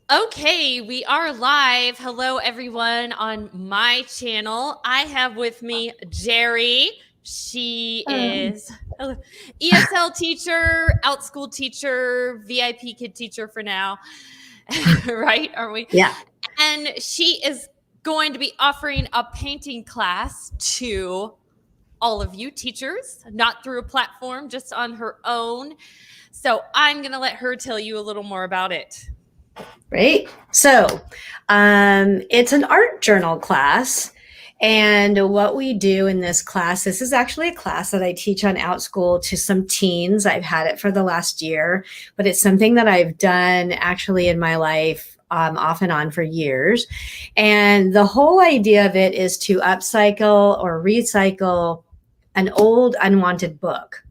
Okay, we are live. Hello, everyone on my channel. I have with me Gerri. She is ESL teacher, outschool teacher, VIP kid teacher for now, right? Are we? Yeah. And she is going to be offering a painting class to all of you teachers, not through a platform, just on her own. So I'm going to let her tell you a little more about it. Right. So it's an art journal class. And what we do in this class, this is actually a class that I teach on OutSchool to some teens. I've had it for the last year, but it's something that I've done actually in my life off and on for years. And the whole idea of it is to upcycle or recycle an old unwanted book.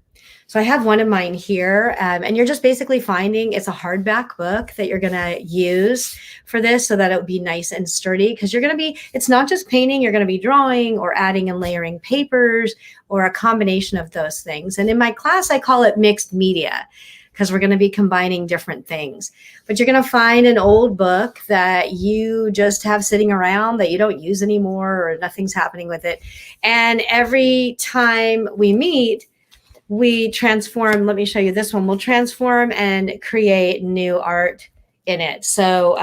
So I have one of mine here, and you're just basically finding it's a hardback book that you're going to use for this so that it would be nice and sturdy because you're going to be, it's not just painting, you're going to be drawing or adding and layering papers or a combination of those things. And in my class, I call it mixed media because we're going to be combining different things. But you're going to find an old book that you just have sitting around that you don't use anymore or nothing's happening with it. And every time we meet, we transform. Let me show you this one. We'll transform and create new art in it. So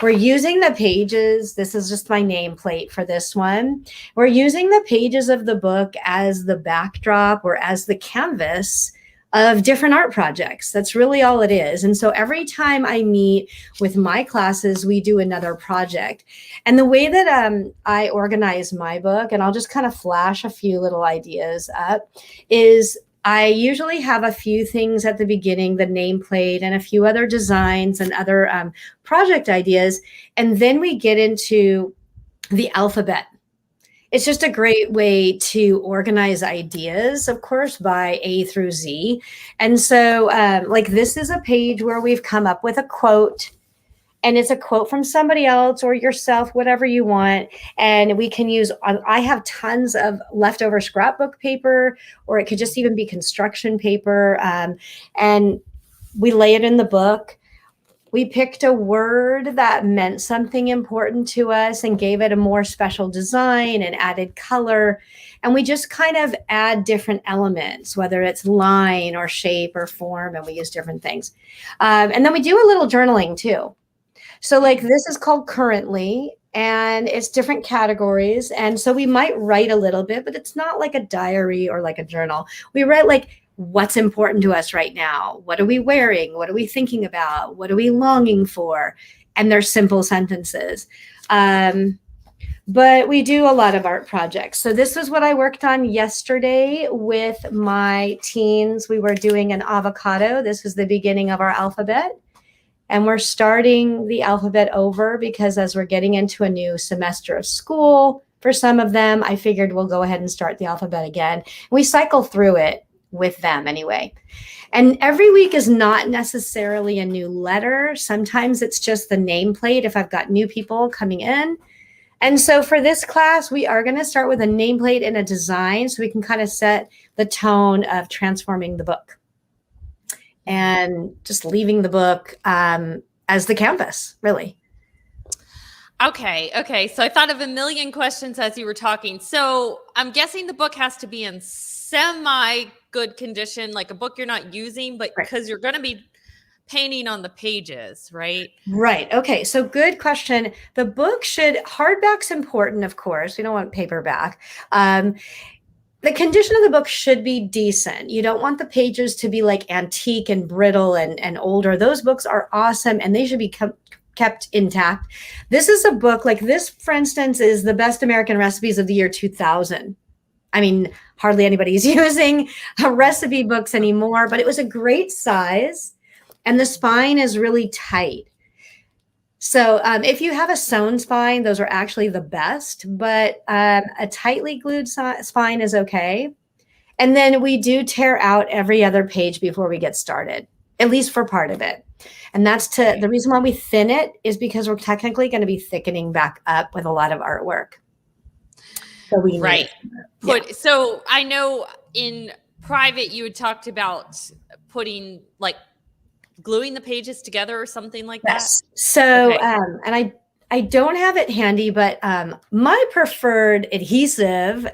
we're using the pages. This is just my nameplate for this one. We're using the pages of the book as the backdrop or as the canvas of different art projects. That's really all it is. And so every time I meet with my classes, we do another project. And the way that I organize my book, and I'll just kind of flash a few little ideas up, is I usually have a few things at the beginning, the nameplate and a few other designs and other project ideas. And then we get into the alphabet. It's just a great way to organize ideas, of course, by A through Z. And so like this is a page where we've come up with a quote, and it's a quote from somebody else or yourself, whatever you want. And we can use, I have tons of leftover scrapbook paper, or it could just even be construction paper. And we lay it in the book. We picked a word that meant something important to us and gave it a more special design and added color. And we just kind of add different elements, whether it's line or shape or form, and we use different things. And then we do a little journaling too. So like this is called Currently, and it's different categories. And so we might write a little bit, but it's not like a diary or like a journal. We write like, what's important to us right now? What are we wearing? What are we thinking about? What are we longing for? And they're simple sentences. But we do a lot of art projects. So this was what I worked on yesterday with my teens. We were doing an avocado. This was the beginning of our alphabet. And we're starting the alphabet over because as we're getting into a new semester of school, for some of them, I figured we'll go ahead and start the alphabet again. We cycle through it with them anyway. And every week is not necessarily a new letter. Sometimes it's just the nameplate if I've got new people coming in. And so for this class, we are going to start with a nameplate and a design so we can kind of set the tone of transforming the book and just leaving the book as the canvas, really. Okay. So I thought of a million questions as you were talking. So I'm guessing the book has to be in semi good condition, like a book you're not using, but because you're going to be painting on the pages, right? Right. Okay. So good question. The book should, hardback's important, of course. We don't want paperback. The condition of the book should be decent. You don't want the pages to be like antique and brittle and older. Those books are awesome and they should be kept intact. This is a book like this, for instance, is the Best American Recipes of the year 2000. I mean, hardly anybody's using recipe books anymore, but it was a great size and the spine is really tight. So if you have a sewn spine, those are actually the best, but a tightly glued spine is okay. And then we do tear out every other page before we get started, at least for part of it. And that's the reason why we thin it is because we're technically going to be thickening back up with a lot of artwork. So right. So I know in private you had talked about putting like gluing the pages together or something like that? Yes. So, Okay. and I don't have it handy, but my preferred adhesive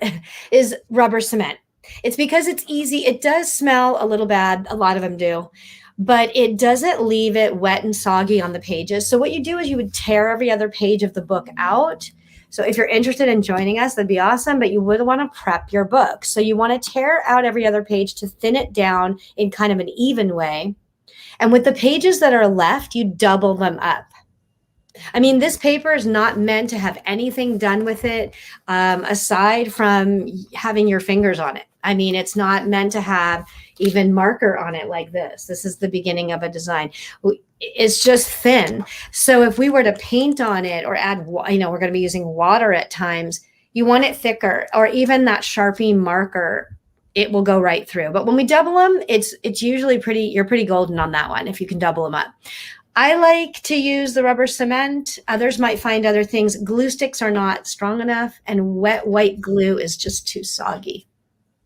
is rubber cement. It's because it's easy. It does smell a little bad. A lot of them do, but it doesn't leave it wet and soggy on the pages. So what you do is you would tear every other page of the book out. So if you're interested in joining us, that'd be awesome, but you would want to prep your book. So you want to tear out every other page to thin it down in kind of an even way. And with the pages that are left, you double them up. I mean, this paper is not meant to have anything done with it aside from having your fingers on it. I mean, it's not meant to have even marker on it like this. This is the beginning of a design. It's just thin. So if we were to paint on it or add, we're going to be using water at times, you want it thicker, or even that Sharpie marker, it will go right through. But when we double them, it's usually you're pretty golden on that one if you can double them up. I like to use the rubber cement. Others might find other things. Glue sticks are not strong enough, and wet white glue is just too soggy.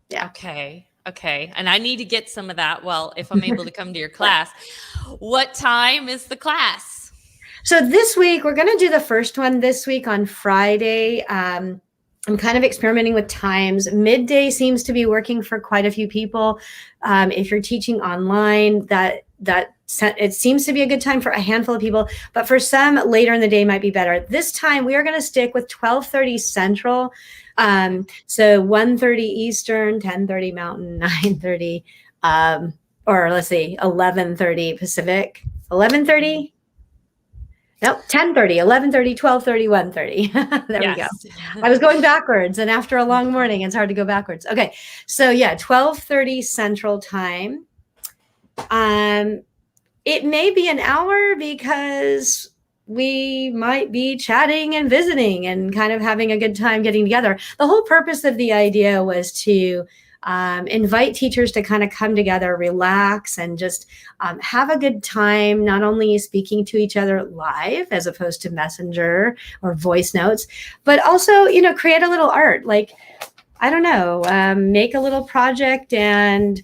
Yeah. Okay. Okay. And I need to get some of that. Well, if I'm able to come to your class, what time is the class? So this week, we're going to do the first one this week on Friday. I'm kind of experimenting with times. Midday seems to be working for quite a few people. If you're teaching online, it seems to be a good time for a handful of people, but for some, later in the day might be better. This time, we are going to stick with 12:30 Central. So 1:30 Eastern, 10:30 Mountain, 9:30, or let's see, 11:30 Pacific, 11:30. Nope, 10:30, 11:30, 12:30, 1:30. There we go. I was going backwards, and after a long morning, it's hard to go backwards. Okay, so yeah, 12:30 Central Time. It may be an hour because we might be chatting and visiting and kind of having a good time getting together. The whole purpose of the idea was to invite teachers to kind of come together, relax, and just have a good time, not only speaking to each other live as opposed to messenger or voice notes, but also, create a little art. Like, I don't know, make a little project and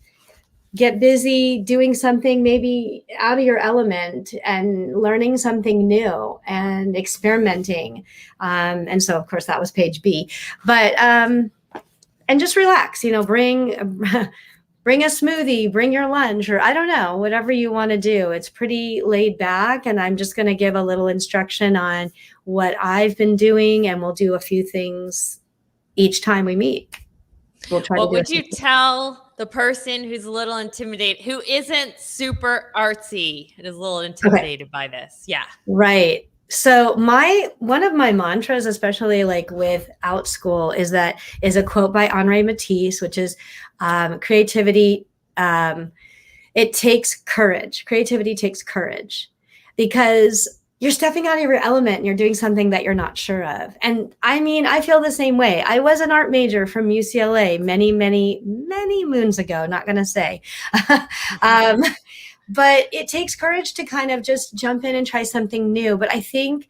get busy doing something maybe out of your element and learning something new and experimenting. And so, of course, that was page B. But and just relax, bring a smoothie, bring your lunch, or I don't know, whatever you want to do. It's pretty laid back, and I'm just going to give a little instruction on what I've been doing, and we'll do a few things each time we meet. We'll try. What would you tell the person who's a little intimidated, who isn't super artsy and is a little intimidated by this? Yeah. Right. So one of my mantras, especially like with Outschool, is a quote by Henri Matisse, which is creativity. It takes courage. Creativity takes courage, because you're stepping out of your element and you're doing something that you're not sure of. And I mean, I feel the same way. I was an art major from UCLA many, many, many moons ago, not going to say. But it takes courage to kind of just jump in and try something new. But I think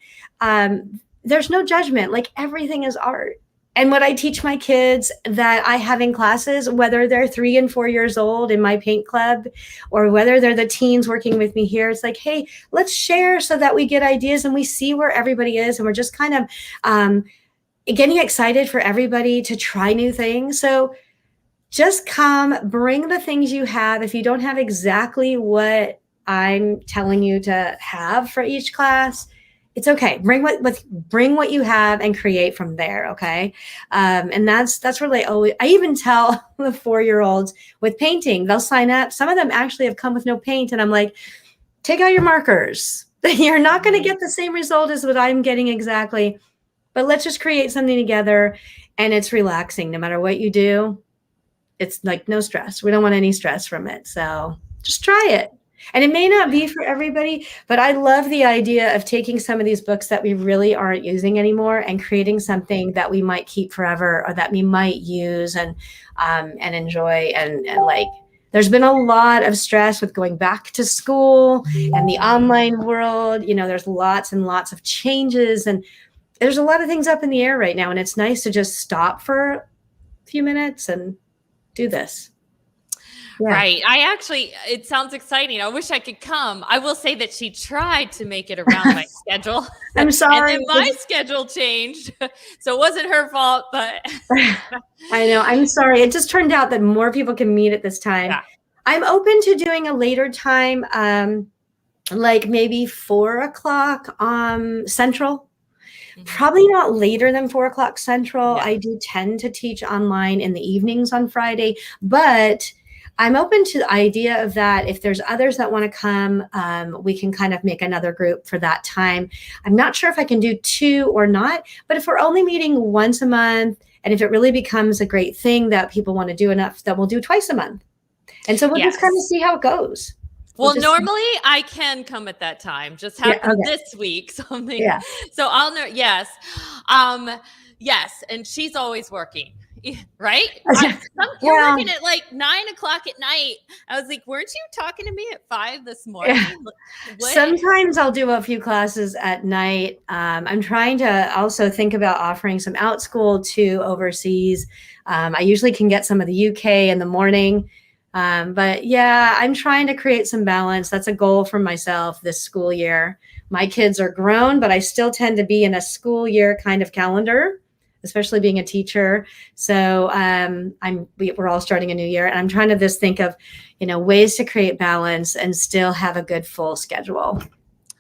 there's no judgment. Like, everything is art. And what I teach my kids that I have in classes, whether they're 3 and 4 years old in my paint club, or whether they're the teens working with me here, it's like, hey, let's share so that we get ideas and we see where everybody is. And we're just kind of getting excited for everybody to try new things. So just come, bring the things you have. If you don't have exactly what I'm telling you to have for each class, it's okay. Bring what you have and create from there. Okay. And that's really I even tell the 4-year-olds with painting, they'll sign up. Some of them actually have come with no paint. And I'm like, take out your markers. You're not going to get the same result as what I'm getting exactly, but let's just create something together. And it's relaxing. No matter what you do, it's like no stress. We don't want any stress from it. So just try it. And it may not be for everybody, but I love the idea of taking some of these books that we really aren't using anymore and creating something that we might keep forever, or that we might use and enjoy. And like, there's been a lot of stress with going back to school and the online world. There's lots and lots of changes, and there's a lot of things up in the air right now. And it's nice to just stop for a few minutes and do this. Right. It sounds exciting. I wish I could come. I will say that she tried to make it around my schedule. I'm And sorry. then my schedule changed. So it wasn't her fault, but I know. I'm sorry. It just turned out that more people can meet at this time. yeah. I'm open to doing a later time, like maybe 4 o'clock Central. Probably not later than 4 o'clock Central. Yeah. I do tend to teach online in the evenings on Friday, but I'm open to the idea of that. If there's others that want to come, we can kind of make another group for that time. I'm not sure if I can do 2 or not, but if we're only meeting once a month, and if it really becomes a great thing that people want to do enough, then we'll do twice a month. And so we'll just kind of see how it goes. Well, normally I can come at that time. Just happened this week. So I'll know. Yes. Yes. And she's always working. Right? You're working at like 9 o'clock at night. I was like, weren't you talking to me at 5 this morning? Sometimes I'll do a few classes at night. I'm trying to also think about offering some out school to overseas. I usually can get some of the UK in the morning. But yeah, I'm trying to create some balance. That's a goal for myself this school year. My kids are grown, but I still tend to be in a school year kind of calendar, especially being a teacher. So we're all starting a new year, and I'm trying to just think of, ways to create balance and still have a good full schedule.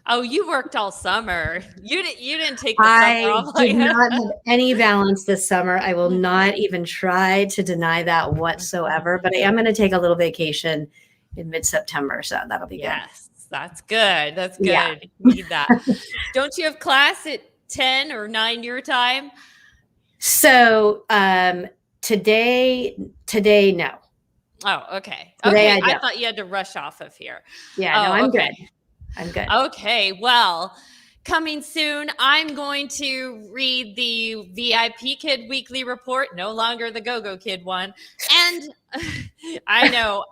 Oh, you worked all summer. You didn't take the summer off. I did not have any balance this summer. I will not even try to deny that whatsoever, but I am going to take a little vacation in mid-September, so that'll be good. Yes, that's good. That's good. Yeah. You need that. Don't you have class at 10 or 9 your time? So today, no. Oh, okay. Today I thought you had to rush off of here. Yeah, no, I'm good. I'm good. Okay. Well, coming soon, I'm going to read the VIP Kid Weekly Report, no longer the Go-Go Kid one. And I know.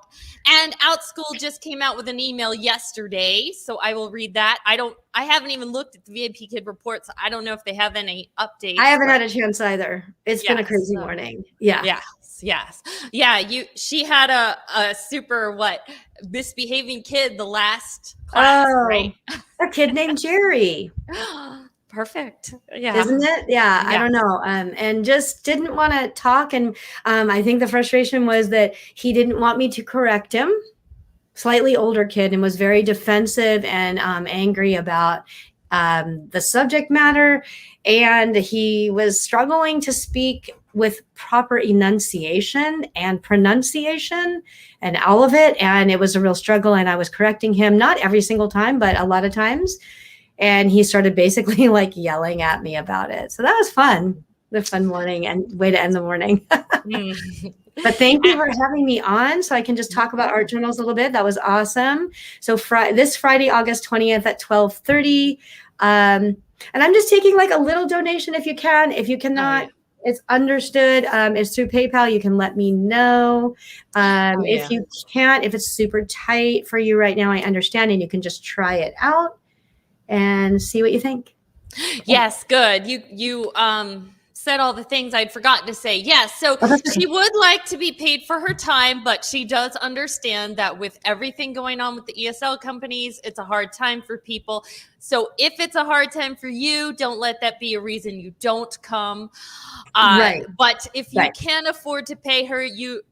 And OutSchool just came out with an email yesterday, so I will read that. I haven't even looked at the VIP Kid Report, so I don't know if they have any updates. I haven't had a chance either. It's been a crazy morning. Yeah. Yes. Yeah, she had a super misbehaving kid the last class, right? A kid named Gerri. Perfect. Yeah. Isn't it? Yeah. I don't know. And just didn't want to talk. And I think the frustration was that he didn't want me to correct him. Slightly older kid, and was very defensive and angry about the subject matter. And he was struggling to speak with proper enunciation and pronunciation and all of it. And it was a real struggle. And I was correcting him, not every single time, but a lot of times. And he started basically yelling at me about it. So that was fun. The fun morning and way to end the morning. But thank you for having me on so I can just talk about art journals a little bit. That was awesome. So this Friday, August 20th at 12:30. And I'm just taking a little donation if you can. If you cannot, it's understood. It's through PayPal. You can let me know. If you can't, if it's super tight for you right now, I understand. And you can just try it out and see what you think. Yes, good. You said all the things I'd forgotten to say. Yes, so she would like to be paid for her time, but she does understand that with everything going on with the ESL companies, it's a hard time for people. So if it's a hard time for you, don't let that be a reason you don't come. Right. But if you can afford to pay her,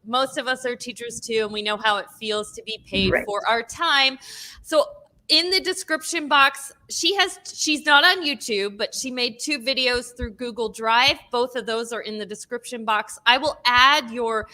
most of us are teachers too, and we know how it feels to be paid for our time. So in the description box, she's not on YouTube, but she made 2 videos through Google Drive. Both of those are in the description box. I will add your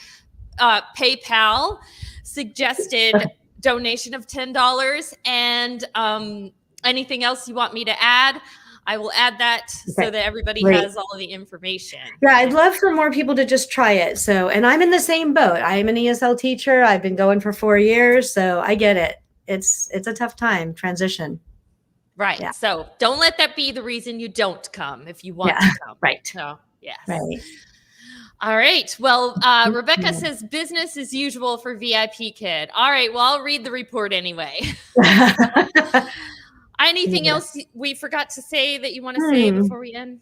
PayPal suggested donation of $10 and anything else you want me to add. I will add that so that everybody has all of the information. Yeah, I'd love for more people to just try it. So, and I'm in the same boat. I am an ESL teacher. I've been going for 4 years, so I get it. It's a tough time transition. Right. Yeah. So don't let that be the reason you don't come if you want to come. Right. So yes. Right. All right. Well, Rebecca says business as usual for VIP Kid. All right. Well, I'll read the report anyway. Anything else we forgot to say that you want to say before we end?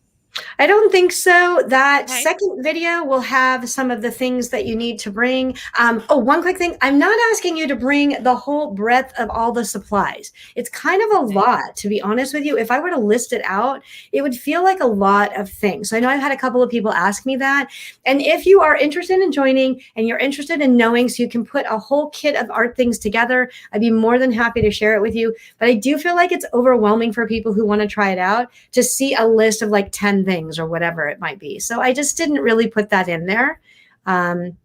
I don't think so. That Okay. second video will have some of the things that you need to bring. Oh, one quick thing. I'm not asking you to bring the whole breadth of all the supplies. It's kind of a Okay. lot, to be honest with you. If I were to list it out, it would feel like a lot of things. So I know I've had a couple of people ask me that. And if you are interested in joining and you're interested in knowing so you can put a whole kit of art things together, I'd be more than happy to share it with you. But I do feel like it's overwhelming for people who want to try it out to see a list of like 10 things or whatever it might be. So I just didn't really put that in there. And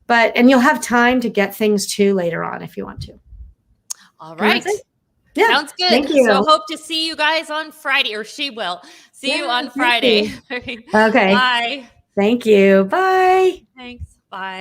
you'll have time to get things too later on if you want to. All And that's right. it. Yeah. Sounds good. Thank you. So hope to see you guys on Friday, or she will see you on Thank Friday. you. Okay. Bye. Thank you. Bye. Thanks. Bye.